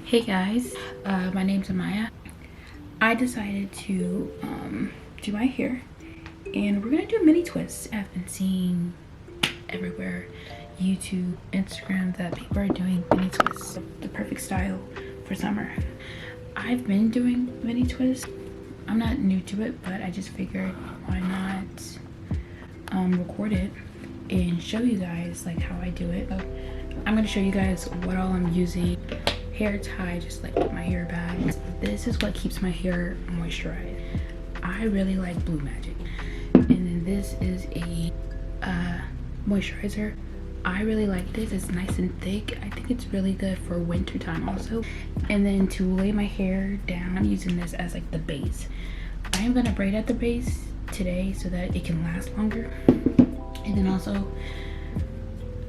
Hey guys, my name's Amaya. I decided to do my hair and we're gonna do mini twists. I've been seeing everywhere, YouTube, Instagram, that people are doing mini twists, the perfect style for summer. I've been doing mini twists. I'm not new to it, but I just figured why not record it and show you guys like how I do it. So I'm gonna show you guys what all I'm using. Hair tie, just like my hair bag. This is what keeps my hair moisturized. I really like Blue Magic, and then this is a moisturizer. I really like this. It's nice and thick. I think it's really good for winter time also. And then to lay my hair down, I'm using this as like the base. I am gonna braid at the base today so that it can last longer. And then also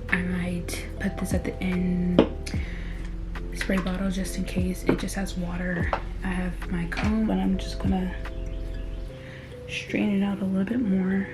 I might put this at the end, spray bottle, just in case it just has water. I have my comb, but I'm just gonna straighten it out a little bit more.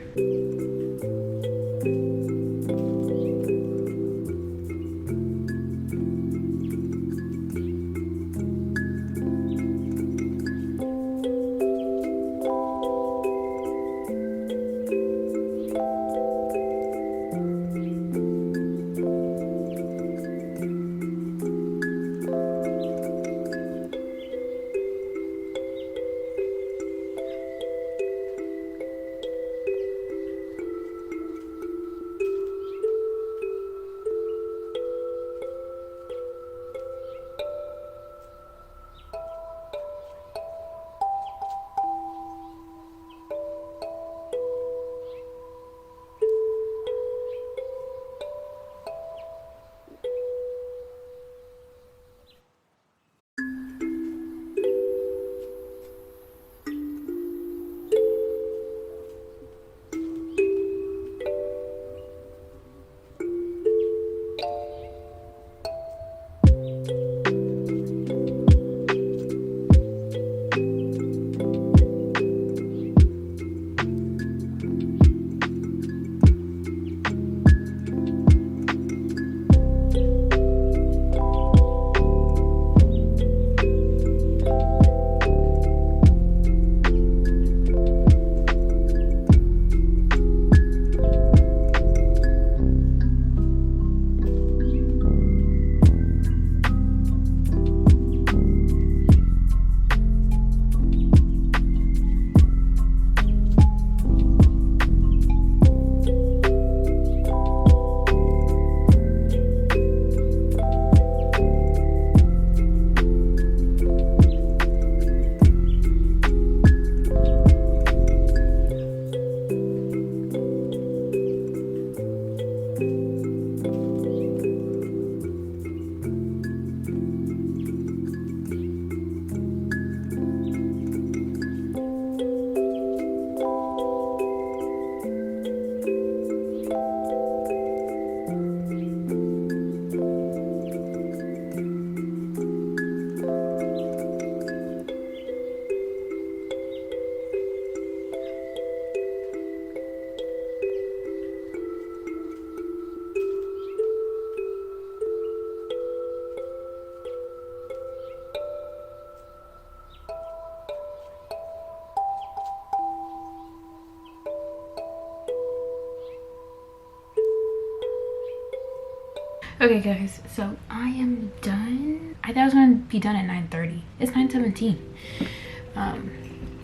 Okay guys, so I am done. I thought I was gonna be done at 9:30. It's 9:17.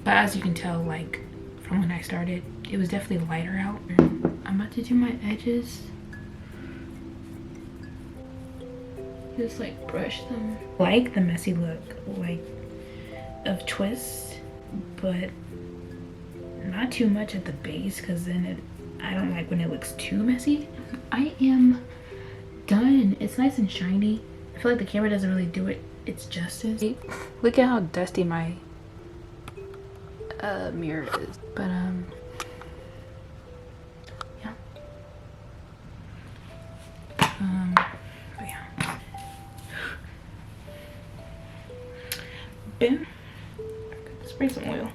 But as you can tell, like from when I started, it was definitely lighter out. I'm about to do my edges. Just like brush them. I like the messy look like of twists, but not too much at the base, because then I don't like when it looks too messy. I am done. It's nice and shiny. I feel like the camera doesn't really do it its justice. Look at how dusty my mirror is. But yeah. But yeah. Boom. Spray some oil.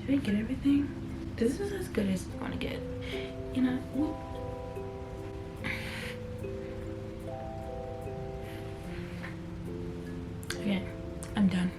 Did I get everything? This is as good as it's gonna get. You know, okay, I'm done.